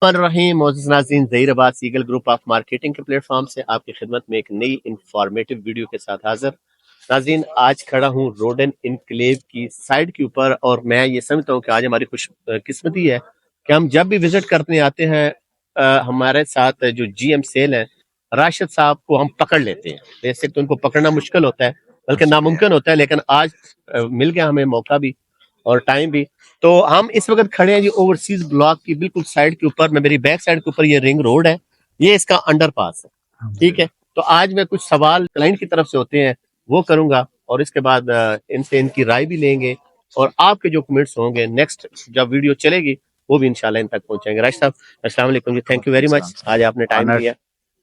रहीम मोअज़्ज़िज़ नाज़रीन, Zaheer Abbas eagle group of marketing के platform से आपकी खिदमत में एक नई इंफॉर्मेटिव वीडियो के साथ हाजिर। नाज़रीन, आज खड़ा हूँ रोडन इनक्लेव की साइड के ऊपर और मैं ये समझता हूँ कि आज हमारी खुश किस्मती है कि हम जब भी विजिट करने आते हैं हमारे साथ जो जीएम सेल हैं राशिद साहब को हम पकड़ लेते हैं। वैसे तो उनको पकड़ना मुश्किल होता है बल्कि नामुमकिन होता है, लेकिन आज मिल गया हमें मौका भी और टाइम भी। तो हम इस वक्त खड़े हैं जी ओवरसीज ब्लॉक की बिल्कुल साइड के ऊपर में, मेरी बैक साइड के ऊपर ये रिंग रोड है, ये इसका अंडरपास है। ठीक है, तो आज मैं कुछ सवाल क्लाइंट की तरफ से होते हैं वो करूंगा और इसके बाद इनसे इनकी राय भी लेंगे और आपके जो कमेंट्स होंगे नेक्स्ट जब वीडियो चलेगी वो भी इंशाल्लाह इन तक पहुंचाएंगे। राज साहब अस्सलाम वालेकुम जी, थैंक यू वेरी मच, आज आपने टाइम दिया।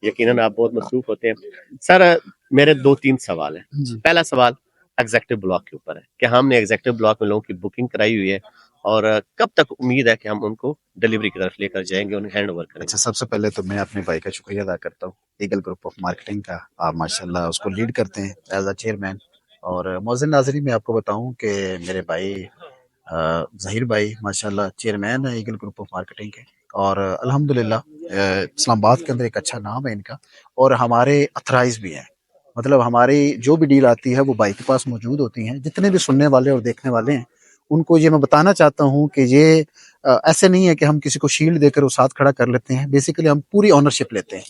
यकीनन आप बहुत मसरूफ होते हैं। सर मेरे 2-3 सवाल हैं। पहला सवाल एग्जेक्टिव ब्लॉक के ऊपर है कि हमने एग्जेक्टिव ब्लॉक में लोगों की बुकिंग कराई हुई है और कब तक उम्मीद है कि हम उनको डिलीवरी की तरफ लेकर जाएंगे, उन्हें हैंड ओवर करेंगे। अच्छा, सबसे पहले तो मैं अपने भाई का शुक्रिया अदा करता हूँ, ईगल ग्रुप ऑफ मार्केटिंग का। आप माशाल्लाह उसको लीड करते हैं एज अ चेयरमैन। और मौज़िन नाज़रीन, मैं आपको बताऊं कि मेरे भाई ज़हीर भाई माशाल्लाह चेयरमैन है ईगल ग्रुप ऑफ मार्केटिंग के, और अल्हम्दुलिल्लाह इस्लामाबाद के अंदर एक अच्छा नाम है इनका, और हमारे अथराइज भी हैं। मतलब हमारी जो भी डील आती है वो भाई के पास मौजूद होती हैं। जितने भी सुनने वाले और देखने वाले हैं उनको ये मैं बताना चाहता हूँ कि ये ऐसे नहीं है कि हम किसी को शील्ड देकर वो साथ खड़ा कर लेते हैं। बेसिकली हम पूरी ऑनरशिप लेते हैं।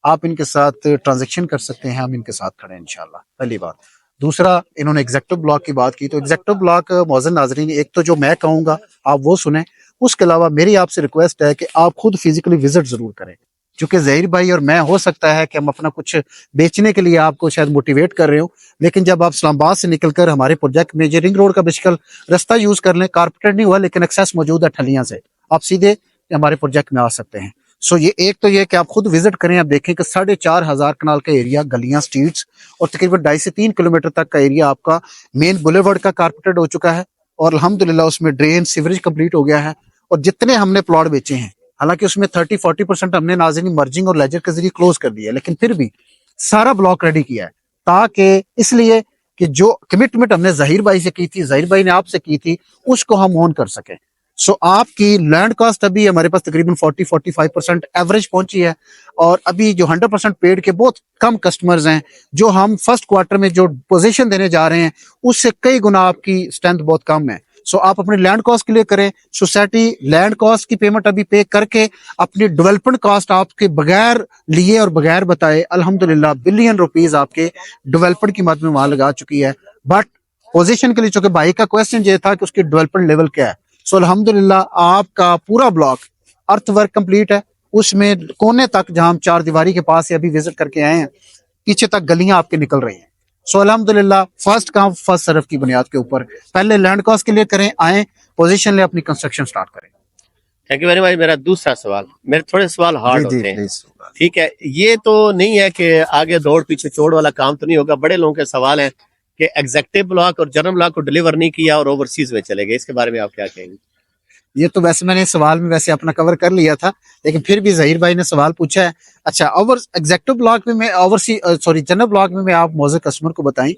आप इनके साथ ट्रांजेक्शन कर सकते हैं, हम इनके साथ खड़े हैं इंशाल्लाह, पहली बात। दूसरा, इन्होंने एग्जेक्टिव ब्लॉक की बात की, तो एग्जेक्टिव ब्लॉक मौज़िन नाज़रीन, एक तो जो मैं कहूँगा आप वो सुने, उसके अलावा मेरी आपसे रिक्वेस्ट है कि आप खुद फिजिकली विजिट जरूर करें। क्योंकि ज़हीर भाई और मैं, हो सकता है कि हम अपना कुछ बेचने के लिए आपको शायद मोटिवेट कर रहे हो, लेकिन जब आप इस्लामाबाद से निकलकर हमारे प्रोजेक्ट में, जो रिंग रोड का बेसिकल रास्ता यूज कर लें, कारपेटेड नहीं हुआ लेकिन एक्सेस मौजूद है ठलियां से, आप सीधे हमारे प्रोजेक्ट में आ सकते हैं। सो ये एक तो ये कि आप खुद विजिट करें, आप देखें कि 4,500 कनाल का एरिया, गलियां, स्ट्रीट्स और तकरीबन 2.5 से 3 किलोमीटर तक का एरिया आपका मेन बुलेवर्ड का कारपेटेड हो चुका है, और अल्हम्दुलिल्लाह उसमें ड्रेन सीवरेज कंप्लीट हो गया है। और जितने हमने प्लॉट बेचे हैं, हालांकि उसमें 30-40% हमने नाज़रीन मर्जिंग और लेजर के जरिए क्लोज कर दिया है, लेकिन फिर भी सारा ब्लॉक रेडी किया है, ताकि इसलिए कि जो कमिटमेंट हमने ज़हीर भाई से की थी, ज़हीर भाई ने आपसे की थी, उसको हम ऑन कर सकें। सो आपकी लैंड कॉस्ट अभी हमारे पास तकरीबन 40-45% एवरेज पहुंची है, और अभी जो 100% पेड के बहुत कम कस्टमर्स हैं, जो हम फर्स्ट क्वार्टर में जो पोजीशन देने जा रहे हैं उससे कई गुना आपकी स्ट्रेंथ बहुत कम है। सो आप अपनी लैंड कॉस्ट क्लियर करें। सोसाइटी लैंड कॉस्ट की पेमेंट अभी पे करके अपनी डेवलपमेंट कॉस्ट आपके बगैर लिए और बगैर बताए अल्हम्दुलिल्लाह बिलियन रुपीस आपके डेवलपमेंट की मद में वहां लगा चुकी है। बट पोजीशन के लिए, चूंकि भाई का क्वेश्चन ये था कि उसकी डेवलपमेंट लेवल क्या है, सो अल्हम्दुलिल्लाह आपका पूरा ब्लॉक अर्थ वर्क कंप्लीट है। उसमें कोने तक, जहां हम 4 दीवारी के पास से अभी विजिट करके आए हैं, पीछे तक गलियां आपके निकल रही हैं। सो अल्हम्दुलिल्लाह फर्स्ट काम फर्स्ट सर्व की बुनियाद के ऊपर पहले लैंड कॉस्ट के लिए करें, आए पोजीशन ले, अपनी कंस्ट्रक्शन स्टार्ट करें। Thank you very much. मेरा दूसरा सवाल, मेरे थोड़े सवाल हार्ड होते हैं, ठीक है? ये तो नहीं है कि आगे दौड़ पीछे छोड़ वाला काम तो नहीं होगा। बड़े लोगों के सवाल हैं कि एग्जेक्टिव ब्लॉक और जनरल ब्लॉक को डिलीवर नहीं किया और ओवरसीज में चले गए, इसके बारे में आप क्या कहेंगे? ये तो वैसे मैंने सवाल में वैसे अपना कवर कर लिया था, लेकिन फिर भी ज़हीर भाई ने सवाल पूछा है। अच्छा, ओवर एग्जेक्टिव ब्लॉक में मैं जनरल ब्लॉक में मैं आप मौजूद कस्टमर को बताएं,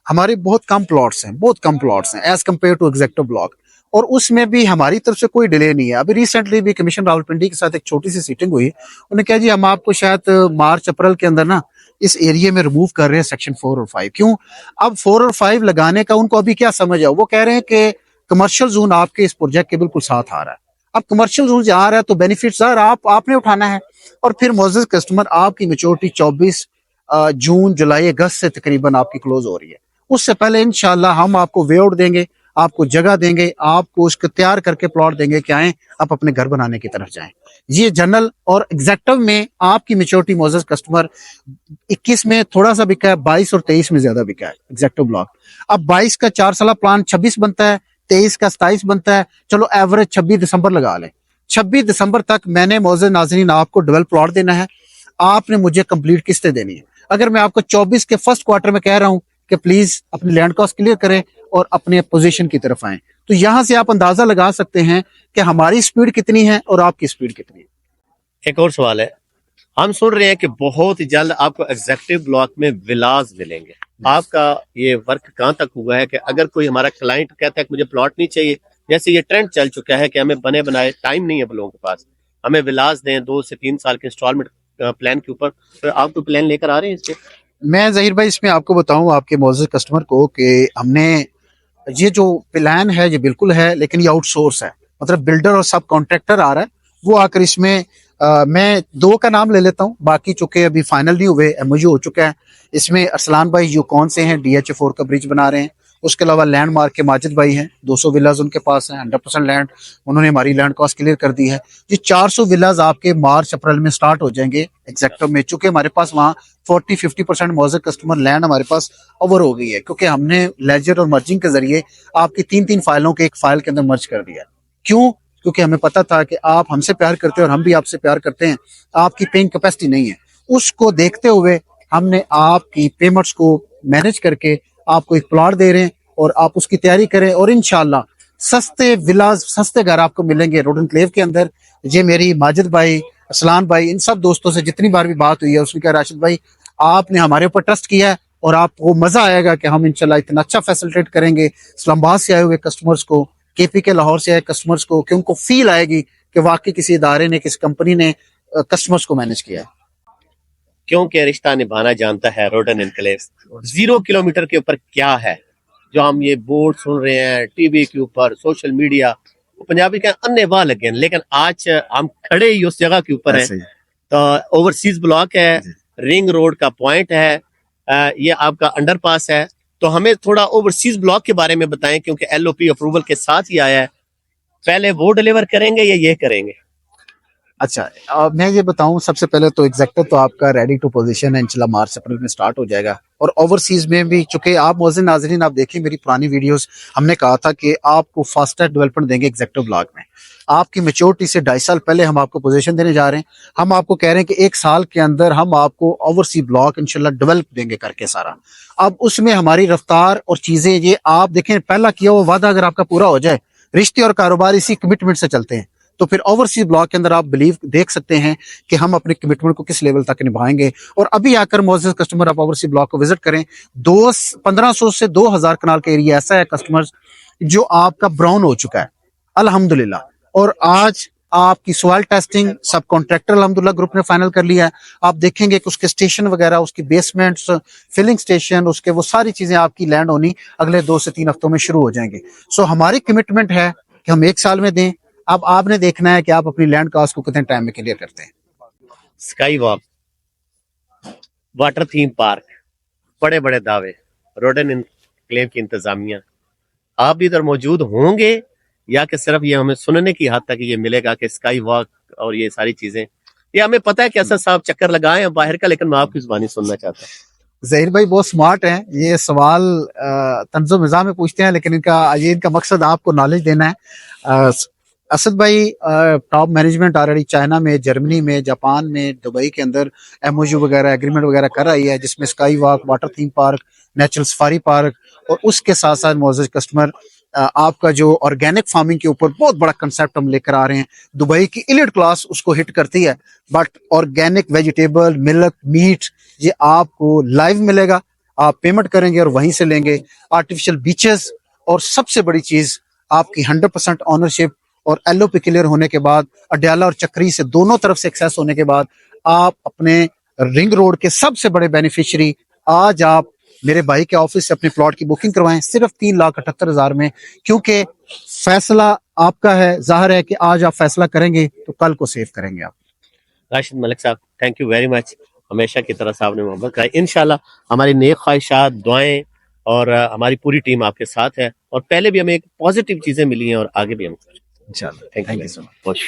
हमारे बहुत कम प्लॉट्स हैं, बहुत कम प्लॉट्स हैं as compare to executive block, और उसमें भी हमारी तरफ से कोई डिले नहीं है। अभी रिसेंटली भी कमीशन रावलपिंडी के साथ एक छोटी सी सीटिंग हुई, उन्होंने कहा जी हम आपको शायद मार्च अप्रैल के अंदर ना इस एरिया में रिमूव कर रहे हैं सेक्शन 4 और 5। क्यों? अब 4 और 5 लगाने का उनको अभी क्या समझ है, वो कह रहे हैं कि कमर्शियल जोन आपके इस प्रोजेक्ट के बिल्कुल साथ आ रहा है। अब कमर्शियल जोन जा रहा है तो बेनिफिट सर आपने उठाना है, और फिर मौजूद कस्टमर आपकी मेच्योरिटी 24 जून जुलाई अगस्त से तकरीबन आपकी क्लोज हो रही है। उससे पहले इंशाल्लाह हम आपको वे आउट देंगे, आपको जगह देंगे, आपको उसको तैयार करके प्लॉट देंगे कि आए आप अपने घर बनाने की तरफ जाएं। ये जनरल और एग्जेक्टिव में आपकी मेच्योरिटी मौजूद कस्टमर 21 में थोड़ा सा बिका है, 22 और 23 में ज्यादा बिका है एग्जेक्टिव ब्लॉक। अब 22 का 4 साल प्लान 26 बनता है, 23 का 27 बनता है, चलो एवरेज 26 दिसंबर लगा लें। 26 दिसंबर तक मैंने मौजूद नाज़रीन आपको डेवलप प्लॉट देना है, आपने मुझे कंप्लीट किस्तें देनी है। अगर मैं आपको 24 के फर्स्ट क्वार्टर में कह रहा हूं कि प्लीज अपनी लैंड कॉस्ट क्लियर करें और अपने पोजीशन की तरफ आए, तो यहां से आप अंदाजा लगा सकते हैं कि हमारी स्पीड कितनी है और आपकी स्पीड कितनी है। एक और सवाल है, हम सुन रहे हैं कि बहुत ही जल्द आपको एग्जेक्टिव ब्लॉक में विलाज मिलेंगे, आपका ये वर्क कहाँ तक हुआ है कि अगर कोई हमारा क्लाइंट कहता है कि मुझे प्लॉट नहीं चाहिए, जैसे ये ट्रेंड चल चुका है कि हमें बने बनाए टाइम नहीं है लोगों के पास, ہمیں ولاز دیں 2 سے 3 سال کے انسٹالمنٹ پلان کے اوپر. تو آپ کو پلان لے کر آ رہے ہیں اس کے؟ میں ظہیر بھائی اس میں آپ کو بتاؤں آپ کے معزز کسٹمر کو کہ ہم نے یہ جو پلان ہے یہ بالکل ہے، لیکن یہ آؤٹ سورس ہے، مطلب بلڈر اور سب کانٹریکٹر آ رہا ہے وہ آ کر اس میں میں 2 کا نام لے لیتا ہوں، باقی چونکہ ابھی فائنل نہیں ہوئے، MOU ہو چکا ہے. اس میں ارسلان بھائی جو کون سے ہیں DH4 کا برج بنا رہے ہیں. اس کے علاوہ لینڈ مارک کے ماجد بھائی ہیں، 200 ولاز ان کے پاس ہیں، 100% لینڈ انہوں نے ہماری لینڈ کاسٹ کلیئر کر دی ہے. یہ 400 ولاز آپ کے مارچ اپریل میں سٹارٹ ہو جائیں گے ایگزیکٹو میں، چونکہ ہمارے پاس وہاں 40-50% موزر کسٹمر لینڈ ہمارے پاس اوور ہو گئی ہے، کیونکہ ہم نے لیجر اور مرجنگ کے ذریعے آپ کی 3 فائلوں کے ایک فائل کے اندر مرج کر دیا. کیوں؟ کیونکہ ہمیں پتا تھا کہ آپ ہم سے پیار کرتے ہیں اور ہم بھی آپ سے پیار کرتے ہیں، آپ کی پیئنگ کیپیسٹی نہیں ہے. اس کو دیکھتے ہوئے ہم نے آپ کی پیمنٹس کو مینج کر کے آپ کو ایک پلاٹ دے رہے ہیں، اور آپ اس کی تیاری کریں، اور انشاءاللہ سستے ولاز سستے گھر آپ کو ملیں گے روڈ انکلیو کے اندر. یہ میری ماجد بھائی، اسلان بھائی، ان سب دوستوں سے جتنی بار بھی بات ہوئی ہے اس نے کہا راشد بھائی آپ نے ہمارے اوپر ٹرسٹ کیا ہے اور آپ کو مزہ آئے گا کہ ہم انشاءاللہ اتنا اچھا فیسلٹیٹ کریں گے اسلام آباد سے آئے ہوئے کسٹمرز کو، KPK لاہور سے آئے کسٹمرز کو، کہ ان کو فیل آئے گی کہ واقعی کسی ادارے نے، کسی کمپنی نے کسٹمرز کو مینج کیا ہے. کیونکہ رشتہ نبھانا جانتا ہے روڈن انکلیو. 0 کلومیٹر کے اوپر کیا ہے جو ہم یہ بورڈ سن رہے ہیں ٹی وی کے اوپر، سوشل میڈیا، پنجابی کے انے واہ لگے ہیں، لیکن آج ہم کھڑے ہی اس جگہ کے اوپر ہیں. تو اوورسیز بلاک ہے، رنگ روڈ کا پوائنٹ ہے، یہ آپ کا انڈر پاس ہے. تو ہمیں تھوڑا اوورسیز بلاک کے بارے میں بتائیں، کیونکہ LOP اپروول کے ساتھ ہی آیا ہے. پہلے وہ ڈیلیور کریں گے یا یہ کریں گے؟ اچھا میں یہ بتاؤں، سب سے پہلے تو ایگزیکٹو تو آپ کا ریڈی ٹو پوزیشن ہے، انشاءاللہ مارچ اپریل میں سٹارٹ ہو جائے گا. اور اوورسیز میں بھی چونکہ آپ معزز ناظرین آپ دیکھیں میری پرانی ویڈیوز، ہم نے کہا تھا کہ آپ کو فاسٹ ٹریک ڈیولپمنٹ دیں گے ایگزیکٹو بلاک میں. آپ کی میچورٹی سے 2.5 سال پہلے ہم آپ کو پوزیشن دینے جا رہے ہیں. ہم آپ کو کہہ رہے ہیں کہ 1 سال کے اندر ہم آپ کو اوورسی بلاک انشاءاللہ ڈیولپ دیں گے کر کے سارا. اب اس میں ہماری رفتار اور چیزیں یہ آپ دیکھیں، پہلا کیا ہوا وعدہ اگر آپ کا پورا ہو جائے، رشتے اور کاروبار اسی کمٹمنٹ سے چلتے ہیں، تو پھر اوورسیز بلاک کے اندر آپ بلیو دیکھ سکتے ہیں کہ ہم اپنے کمٹمنٹ کو کس لیول تک نبھائیں گے. اور ابھی آ کر معزز کسٹمر آپ اوورسیز بلاک کو وزٹ کریں. 1500 سے 2000 کنال کا ایریا ایسا ہے کسٹمرز جو آپ کا براؤن ہو چکا ہے الحمدللہ. اور آج آپ کی سوائل ٹیسٹنگ سب کانٹریکٹر الحمدللہ گروپ نے فائنل کر لیا ہے. آپ دیکھیں گے کہ اس کے اسٹیشن وغیرہ، اس کی بیسمنٹس، فلنگ اسٹیشن، اس کے وہ ساری چیزیں آپ کی لینڈ ہونی اگلے 2 سے 3 ہفتوں میں شروع ہو جائیں گے. سو ہماری کمٹمنٹ ہے کہ ہم 1 سال میں دیں. اب آپ نے دیکھنا ہے کہ آپ اپنی لینڈ کاسٹ کو کتنے ٹائم میں کلیئر کرتے ہیں. Sky walk, water theme park, بڑے بڑے دعوے، روڈن انکلیو کی انتظامیہ، آپ بھی ادھر موجود ہوں گے یا کہ صرف یہ ہمیں سننے کی حد تک یہ ملے گا کہ اسکائی واک اور یہ ساری چیزیں؟ یہ ہمیں پتہ ہے کہ اسد صاحب چکر لگائے ہیں باہر کا، لیکن میں آپ کی زبانی سننا چاہتا ہوں. ظہیر بھائی بہت سمارٹ ہیں، یہ سوال طنز و مزاح میں پوچھتے ہیں، لیکن ان کا مقصد آپ کو نالج دینا ہے. اسد بھائی ٹاپ مینجمنٹ آلریڈی چائنا میں، جرمنی میں، جاپان میں، دبئی کے اندر MOU وغیرہ ایگریمنٹ وغیرہ کر رہی ہے، جس میں sky walk, water theme park, natural safari park, اور اس کے ساتھ ساتھ معزز کسٹمر آپ کا جو آرگینک فارمنگ کے اوپر بہت بڑا کنسیپٹ ہم لے کر آ رہے ہیں. دبئی کی ایلیٹ کلاس اس کو ہٹ کرتی ہے، but organic vegetable, milk, meat یہ آپ کو لائیو ملے گا. آپ پیمنٹ کریں گے اور وہیں سے لیں گے. آرٹیفیشل بیچز، اور سب سے بڑی چیز آپ کی 100% آنرشپ اور LOP کلیئر ہونے کے بعد، اڈیالہ اور چکری سے دونوں طرف سے ایکسیس ہونے کے بعد آپ اپنے رنگ روڈ کے سب سے بڑے بینیفیشری. آج آپ میرے بھائی کے آفس سے اپنے پلاٹ کی بکنگ کروائیں صرف 3,78,000 میں، کیونکہ فیصلہ آپ کا ہے. ظاہر ہے کہ آج آپ فیصلہ کریں گے تو کل کو سیو کریں گے آپ. راشد ملک صاحب، تھینک یو ویری مچ. ہمیشہ کی طرح صاحب نے محبت کرائی. انشاءاللہ ہماری نیک خواہشات، دعائیں اور ہماری پوری ٹیم آپ کے ساتھ ہے، اور پہلے بھی ہمیں ایک پازیٹیو چیزیں ملی ہیں اور آگے بھی ہم انشاءاللہ. Thank thank you you so much.